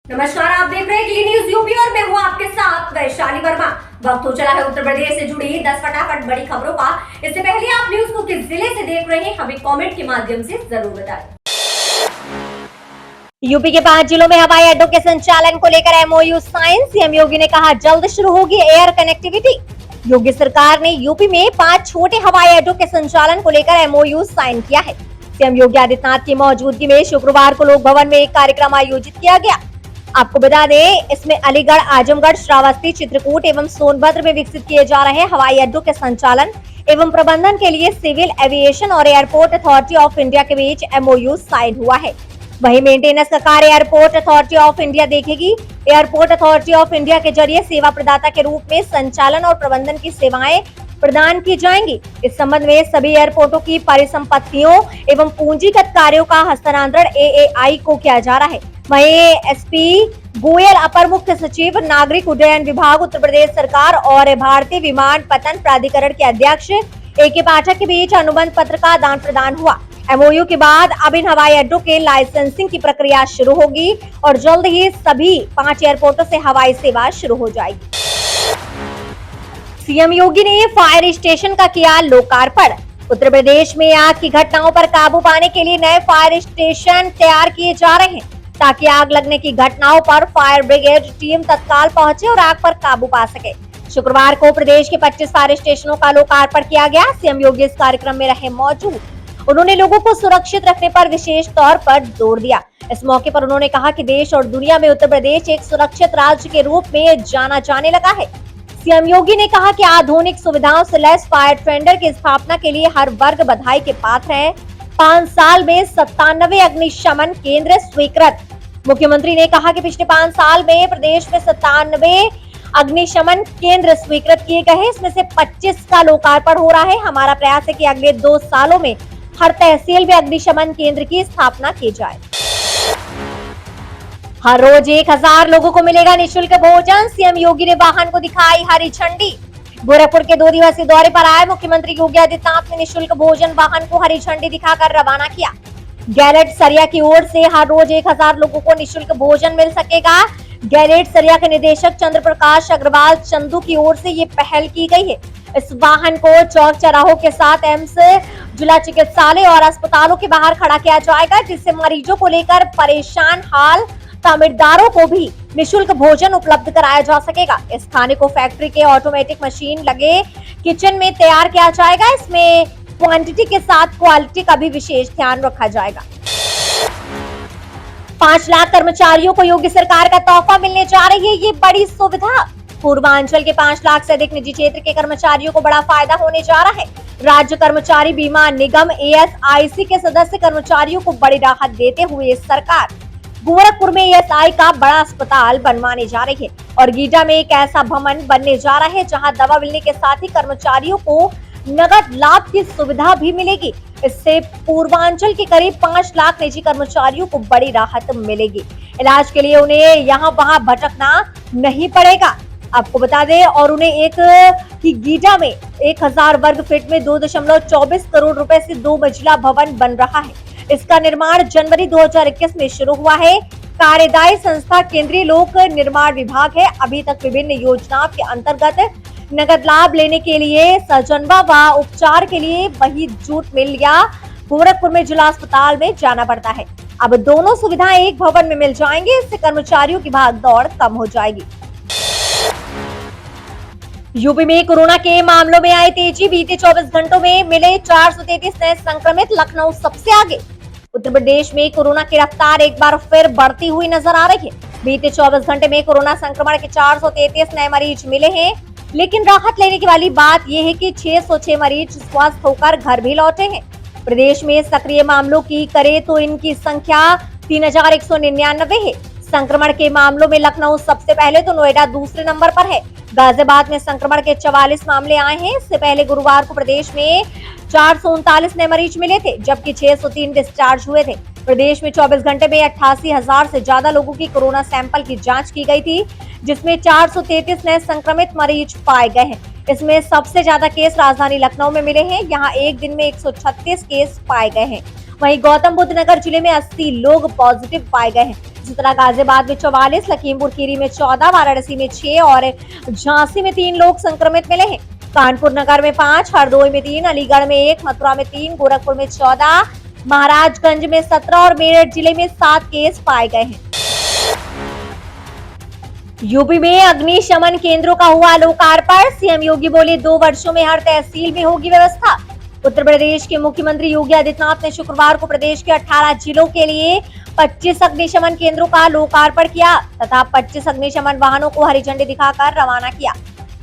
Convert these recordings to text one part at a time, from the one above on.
नमस्कार, आप देख रहे हैं क्ली न्यूज यूपी और मैं हूं आपके साथ वैशाली वर्मा। वक्त हो चला है उत्तर प्रदेश से जुड़ी 10 फटाफट बड़ी खबरों का। इससे पहले आप न्यूज को किस जिले से देख रहे हैं हमें कमेंट के माध्यम से जरूर बताएं। यूपी के 5 जिलों में हवाई अड्डों के संचालन को लेकर एमओयू साइन। सीएम योगी ने कहा जल्द शुरू होगी एयर कनेक्टिविटी। योगी सरकार ने यूपी में 5 छोटे हवाई अड्डों के संचालन को लेकर एमओयू साइन किया है। सीएम योगी आदित्यनाथ की मौजूदगी में शुक्रवार को लोक भवन में एक कार्यक्रम आयोजित किया गया। आपको बता दें, इसमें अलीगढ़, आजमगढ़, श्रावस्ती, चित्रकूट एवं सोनभद्र में विकसित किए जा रहे हवाई अड्डों के संचालन एवं प्रबंधन के लिए सिविल एविएशन और एयरपोर्ट अथॉरिटी ऑफ इंडिया के बीच एमओयू साइन हुआ है। वहीं मेंटेनेंस का कार्य एयरपोर्ट अथॉरिटी ऑफ इंडिया देखेगी। एयरपोर्ट अथॉरिटी ऑफ इंडिया के जरिए सेवा प्रदाता के रूप में संचालन और प्रबंधन की सेवाएं प्रदान की जाएंगी। इस संबंध में सभी एयरपोर्टों की परिसंपत्तियों एवं पूंजीगत कार्यों का हस्तांतरण एएआई को किया जा रहा है। वहीं एसपी गोयल, अपर मुख्य सचिव नागरिक उड्डयन विभाग उत्तर प्रदेश सरकार और भारतीय विमानपत्तन प्राधिकरण के अध्यक्ष एके पाठक के बीच अनुबंध पत्र का आदान प्रदान हुआ। एमओयू के बाद अब इन हवाई अड्डों के लाइसेंसिंग की प्रक्रिया शुरू होगी और जल्द ही सभी 5 एयरपोर्टों से हवाई सेवा शुरू हो जाएगी। सीएम योगी ने फायर स्टेशन का किया लोकार्पण। उत्तर प्रदेश में आग की घटनाओं पर काबू पाने के लिए नए फायर स्टेशन तैयार किए जा रहे हैं ताकि आग लगने की घटनाओं पर फायर ब्रिगेड टीम तत्काल पहुंचे और आग पर काबू पा सके। शुक्रवार को प्रदेश के 25 फायर स्टेशनों का लोकार्पण किया गया। सीएम योगी इस कार्यक्रम में रहे मौजूद। उन्होंने लोगों को सुरक्षित रखने पर विशेष तौर पर जोर दिया। इस मौके पर उन्होंने कहा कि देश और दुनिया में उत्तर प्रदेश एक सुरक्षित राज्य के रूप में जाना जाने लगा है। सीएम योगी ने कहा कि आधुनिक सुविधाओं से लैस फायर टेंडर की स्थापना के लिए हर वर्ग बधाई के पात्र है। 5 साल में 97 अग्निशमन केंद्र स्वीकृत। मुख्यमंत्री ने कहा कि पिछले 5 साल में प्रदेश में 97 अग्निशमन केंद्र स्वीकृत किए गए हैं। इसमें से 25 का लोकार्पण हो रहा है। हमारा प्रयास है कि अगले 2 सालों में हर तहसील में अग्निशमन केंद्र की स्थापना की जाए। हर रोज 1000 लोगों को मिलेगा निःशुल्क भोजन। सीएम योगी ने वाहन को दिखाई हरी झंडी। गोरखपुर के 2 दिवसीय दौरे पर आए मुख्यमंत्री योगी आदित्यनाथ ने निःशुल्क भोजन वाहन को हरी झंडी दिखाकर रवाना किया। गैलेट सरिया की ओर से हर रोज 1000 लोगों को निःशुल्क भोजन मिल सकेगा। गैलेट सरिया के निदेशक चंद्र प्रकाश अग्रवाल चंदू की ओर से ये पहल की गई है। इस वाहन को चौक चौराहों के साथ एम्स, जिला चिकित्सालय और अस्पतालों के बाहर खड़ा किया जाएगा, जिससे मरीजों को लेकर परेशान हाल तामीरदारों को भी निःशुल्क भोजन उपलब्ध कराया जा सकेगा। इस खाने को फैक्ट्री के ऑटोमेटिक मशीन लगे किचन में तैयार किया जाएगा। इसमें क्वांटिटी के साथ क्वालिटी का भी विशेष ध्यान रखा जाएगा। 5 लाख कर्मचारियों को योगी सरकार का तोहफा मिलने जा रही है ये बड़ी सुविधा। पूर्वांचल के 5 लाख से अधिक निजी क्षेत्र के कर्मचारियों को बड़ा फायदा होने जा रहा है। राज्य कर्मचारी बीमा निगम एएसआईसी के सदस्य कर्मचारियों को बड़ी राहत देते हुए सरकार गोरखपुर में एएसआई का बड़ा अस्पताल बनवाने जा रही है और गीडा में एक ऐसा भवन बनने जा रहा है जहां दवा मिलने के साथ ही कर्मचारियों को नगद लाभ की सुविधा भी मिलेगी। इससे पूर्वांचल के करीब 5 लाख निजी कर्मचारियों को बड़ी राहत मिलेगी। इलाज के लिए उन्हें यहाँ वहाँ भटकना नहीं पड़ेगा। आपको बता दें, और उन्हें एक ही गीडा में 1000 वर्ग फीट में 2.24 करोड़ रुपए से 2 मंजिला भवन बन रहा है। इसका निर्माण जनवरी 2021 में शुरू हुआ है। कार्यदायी संस्था केंद्रीय लोक निर्माण विभाग है। अभी तक विभिन्न योजनाओं के अंतर्गत नगद लाभ लेने के लिए सजनवा व उपचार के लिए वही जूट मिल या गोरखपुर में जिला अस्पताल में जाना पड़ता है। अब दोनों सुविधाएं एक भवन में मिल जाएंगे। इससे कर्मचारियों की भाग दौड़ कम हो जाएगी। यूपी में कोरोना के मामलों में आई तेजी। बीते 24 घंटों में मिले 433 नए संक्रमित। लखनऊ सबसे आगे। उत्तर प्रदेश में कोरोना की रफ्तार एक बार फिर बढ़ती हुई नजर आ रही है। बीते 24 घंटे में कोरोना संक्रमण के 433 नए मरीज मिले हैं, लेकिन राहत लेने की वाली बात यह है कि 606 मरीज स्वस्थ होकर घर भी लौटे हैं। प्रदेश में सक्रिय मामलों की करें तो इनकी संख्या 3199 है। संक्रमण के मामलों में लखनऊ सबसे पहले तो नोएडा दूसरे नंबर पर है। गाजियाबाद में संक्रमण के 44 मामले आए हैं। इससे पहले गुरुवार को प्रदेश में 439 नए मरीज मिले थे, जबकि 603 डिस्चार्ज हुए थे। प्रदेश में 24 घंटे में 88,000 से ज्यादा लोगों की कोरोना सैंपल की जांच की गई थी, जिसमें 433 नए संक्रमित मरीज पाए गए हैं। इसमें सबसे ज्यादा केस राजधानी लखनऊ में मिले हैं। यहाँ एक दिन में 136 केस पाए गए हैं। वहीं गौतम बुद्ध नगर जिले में 80 लोग पॉजिटिव पाए गए हैं, इसी तरह गाजियाबाद में 44, लखीमपुर खीरी में 14, वाराणसी में 6 और झांसी में 3 लोग संक्रमित मिले हैं। कानपुर नगर में 5, हरदोई में 3, अलीगढ़ में 1, मथुरा में 3, गोरखपुर में 14, महाराजगंज में 17 और मेरठ जिले में 7 केस पाए गए हैं। यूपी में अग्निशमन केंद्रों का हुआ लोकार्पण, सीएम योगी बोले 2 वर्षों में हर तहसील में होगी व्यवस्था। उत्तर प्रदेश के मुख्यमंत्री योगी आदित्यनाथ ने शुक्रवार को प्रदेश के 18 जिलों के लिए 25 अग्निशमन केंद्रों का लोकार्पण किया तथा 25 अग्निशमन वाहनों को हरी झंडी दिखाकर रवाना किया।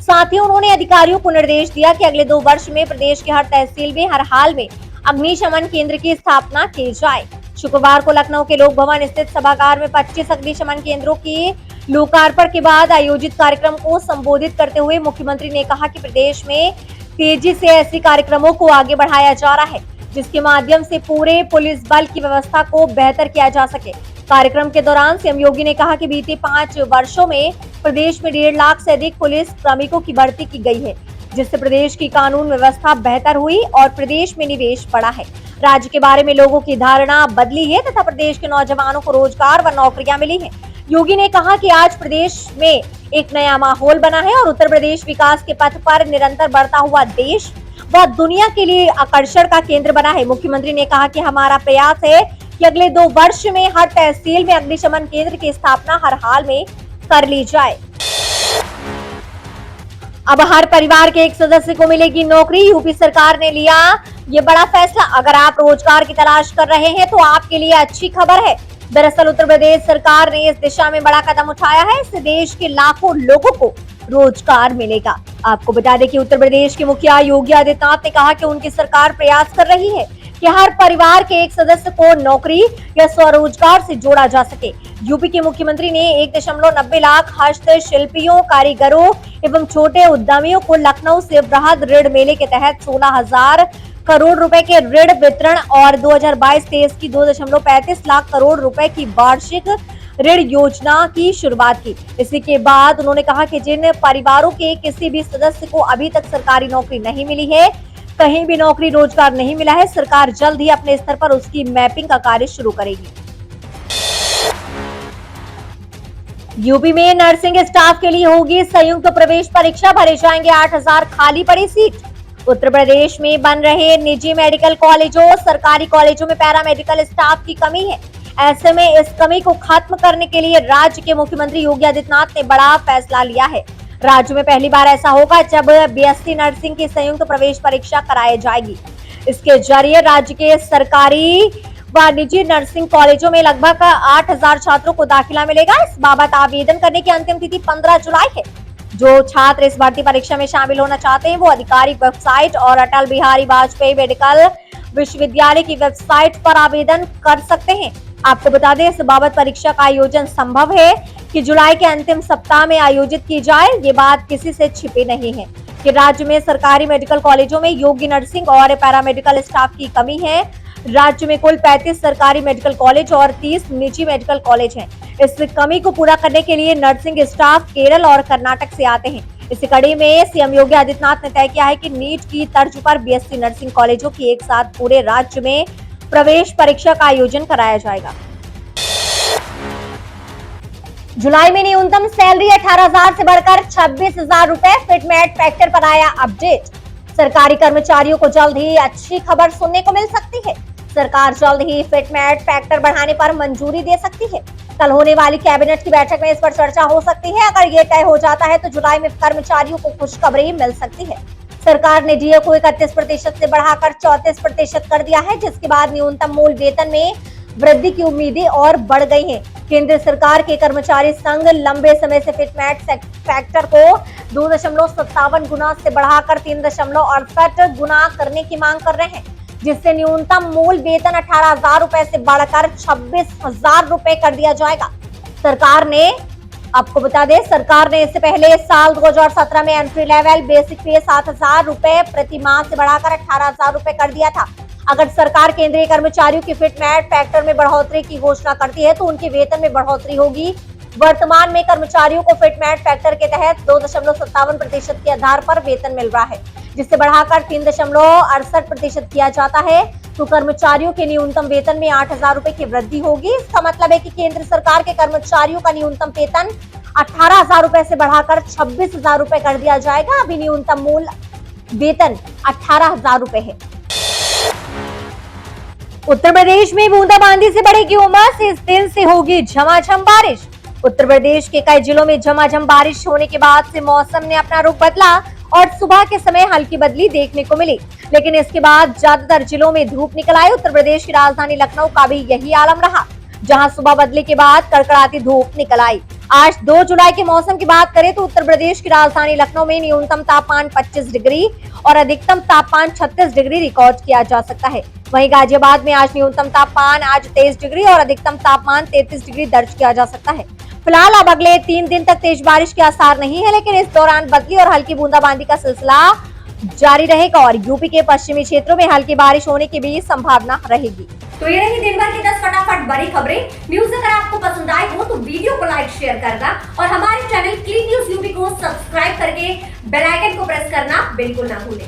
साथ ही उन्होंने अधिकारियों को निर्देश दिया कि अगले 2 वर्ष में प्रदेश के हर तहसील में हर हाल में अग्निशमन केंद्र की स्थापना की जाए। शुक्रवार को लखनऊ के लोक भवन स्थित सभागार में 25 अग्निशमन केंद्रों की लोकार्पण के बाद आयोजित कार्यक्रम को संबोधित करते हुए मुख्यमंत्री ने कहा कि प्रदेश में तेजी से ऐसे कार्यक्रमों को आगे बढ़ाया जा रहा है जिसके माध्यम से पूरे पुलिस बल की व्यवस्था को बेहतर किया जा सके। कार्यक्रम के दौरान सीएम योगी ने कहा कि बीते 5 वर्षों में प्रदेश में 1.5 लाख से अधिक पुलिस कर्मियों की भर्ती की गई है जिससे प्रदेश की कानून व्यवस्था बेहतर हुई और प्रदेश में निवेश बढ़ा है। राज्य के बारे में लोगों की धारणा बदली है तथा प्रदेश के नौजवानों को रोजगार व नौकरियां मिली हैं। योगी ने कहा कि आज प्रदेश में एक नया माहौल बना है और उत्तर प्रदेश विकास के पथ पर निरंतर बढ़ता हुआ देश व दुनिया के लिए आकर्षण का केंद्र बना है। मुख्यमंत्री ने कहा कि हमारा प्रयास है कि अगले 2 वर्ष में हर तहसील में अग्निशमन केंद्र की स्थापना हर हाल में कर ली जाए। अब हर परिवार के एक सदस्य को मिलेगी नौकरी, यूपी सरकार ने लिया ये बड़ा फैसला। अगर आप रोजगार की तलाश कर रहे हैं तो आपके लिए अच्छी खबर है। दरअसल उत्तर प्रदेश सरकार ने इस दिशा में बड़ा कदम उठाया है। इससे देश के लाखों लोगों को रोजगार मिलेगा। आपको बता दें कि उत्तर प्रदेश के मुखिया योगी आदित्यनाथ ने कहा कि उनकी सरकार प्रयास कर रही है कि हर परिवार के एक सदस्य को नौकरी या स्वरोजगार से जोड़ा जा सके। यूपी के मुख्यमंत्री ने 1.90 लाख हस्तशिल्पियों, कारीगरों एवं छोटे उद्यमियों को लखनऊ से बृहद ऋण मेले के तहत 16,000 करोड़ रुपए के ऋण वितरण और 2022-23 की 2.35 लाख करोड़ रुपए की वार्षिक ऋण योजना की शुरुआत की। इसी के बाद उन्होंने कहा कि जिन परिवारों के किसी भी सदस्य को अभी तक सरकारी नौकरी नहीं मिली है, कहीं भी नौकरी रोजगार नहीं मिला है, सरकार जल्द ही अपने स्तर पर उसकी मैपिंग का कार्य शुरू करेगी। यूपी में नर्सिंग स्टाफ के लिए होगी संयुक्त प्रवेश परीक्षा, भरे जाएंगे 8,000 खाली पड़ी सीट। उत्तर प्रदेश में बन रहे निजी मेडिकल कॉलेजों, सरकारी कॉलेजों में पैरामेडिकल स्टाफ की कमी है। ऐसे में इस कमी को खत्म करने के लिए राज्य के मुख्यमंत्री योगी आदित्यनाथ ने बड़ा फैसला लिया है। राज्य में पहली बार ऐसा होगा जब बीएससी नर्सिंग की संयुक्त प्रवेश परीक्षा कराई जाएगी। इसके जरिए राज्य के सरकारी व निजी नर्सिंग कॉलेजों में लगभग 8,000 छात्रों को दाखिला मिलेगा। इस बाबत आवेदन करने की अंतिम तिथि 15 जुलाई है। जो छात्र इस भर्ती परीक्षा में शामिल होना चाहते हैं वो आधिकारिक वेबसाइट और अटल बिहारी वाजपेयी मेडिकल विश्वविद्यालय की वेबसाइट पर आवेदन कर सकते हैं। आपको बता दें इस बाबत परीक्षा का आयोजन संभव है कि जुलाई के अंतिम सप्ताह में आयोजित की जाए। ये बात किसी से छिपी नहीं है कि राज्य में सरकारी मेडिकल कॉलेजों में योग्य नर्सिंग और पैरामेडिकल स्टाफ की कमी है। राज्य में कुल 35 सरकारी मेडिकल कॉलेज और 30 निजी मेडिकल कॉलेज हैं। इस कमी को पूरा करने के लिए नर्सिंग स्टाफ केरल और कर्नाटक से आते हैं। इसी कड़ी में सीएम योगी आदित्यनाथ ने तय किया है कि नीट की तर्ज पर बीएससी नर्सिंग कॉलेजों की एक साथ पूरे राज्य में प्रवेश परीक्षा का आयोजन कराया जाएगा। जुलाई में न्यूनतम सैलरी 18,000 से बढ़कर 26,000 रुपए, फिटमेट फैक्टर पर आया अपडेट। सरकारी कर्मचारियों को जल्द ही अच्छी खबर सुनने को मिल सकती है। सरकार जल्द ही फिटमेट फैक्टर बढ़ाने पर मंजूरी दे सकती है। कल होने वाली कैबिनेट की बैठक में इस पर चर्चा हो सकती है। अगर ये तय हो जाता है तो जुलाई में कर्मचारियों को खुशखबरी मिल सकती है। सरकार ने डीए को 31% से बढ़ाकर 34% कर दिया है, जिसके बाद न्यूनतम मूल वेतन में वृद्धि की उम्मीदें और बढ़ गई हैं। केंद्र सरकार के कर्मचारी संघ लंबे समय से फिटमेट फैक्टर को 2.57 गुना से बढ़ाकर 3.68 गुना करने की मांग कर रहे हैं, जिससे न्यूनतम मूल वेतन 18,000 रुपए से बढ़कर 26,000 रुपए कर दिया जाएगा। सरकार ने आपको बता दें, सरकार ने इससे पहले साल 2017 में एंट्री लेवल बेसिक पे 7,000 रुपए प्रति माह से बढ़ाकर 18,000 रुपए कर दिया था। अगर सरकार केंद्रीय कर्मचारियों की फिटमेट फैक्टर में बढ़ोतरी की घोषणा करती है तो उनके वेतन में बढ़ोतरी होगी। वर्तमान में कर्मचारियों को फिटमेट फैक्टर के तहत 2.57% के आधार पर वेतन मिल रहा है, जिससे बढ़ाकर 3.68% किया जाता है। तो कर्मचारियों के न्यूनतम वेतन में 8,000 रुपए की वृद्धि होगी। इसका मतलब है कि केंद्र सरकार के कर्मचारियों का न्यूनतम वेतन 18,000 रुपए से बढ़ाकर 26,000 रुपए कर दिया जाएगा। अभी न्यूनतम मूल वेतन 18,000 रुपए है। उत्तर प्रदेश में बूंदाबांदी से बढ़ेगी उमस, इस दिन से होगी झमाझम बारिश। उत्तर प्रदेश के कई जिलों में झमाझम बारिश होने के बाद से मौसम ने अपना रुख बदला और सुबह के समय हल्की बदली देखने को मिली, लेकिन इसके बाद ज्यादातर जिलों में धूप निकल आई। उत्तर प्रदेश की राजधानी लखनऊ का भी यही आलम रहा, जहां सुबह बदली के बाद कड़कड़ाती धूप निकल आई। आज 2 जुलाई के मौसम की बात करें तो उत्तर प्रदेश की राजधानी लखनऊ में न्यूनतम तापमान 25 डिग्री और अधिकतम तापमान 36 डिग्री रिकॉर्ड किया जा सकता है। वहीं गाजियाबाद में आज न्यूनतम तापमान आज 23 डिग्री और अधिकतम तापमान 33 डिग्री दर्ज किया जा सकता है। फिलहाल अब अगले 3 दिन तक तेज बारिश के आसार नहीं है, लेकिन इस दौरान बदली और हल्की बूंदाबांदी का सिलसिला जारी रहेगा और यूपी के पश्चिमी क्षेत्रों में हल्की बारिश होने की भी संभावना रहेगी। तो ये रही दिन भर की 10 फटाफट बड़ी खबरें। न्यूज अगर आपको पसंद आई हो तो वीडियो को लाइक शेयर करना और हमारे चैनल क्लीन न्यूज यूपी को सब्सक्राइब करके बेल आइकन को प्रेस करना बिल्कुल ना भूलें।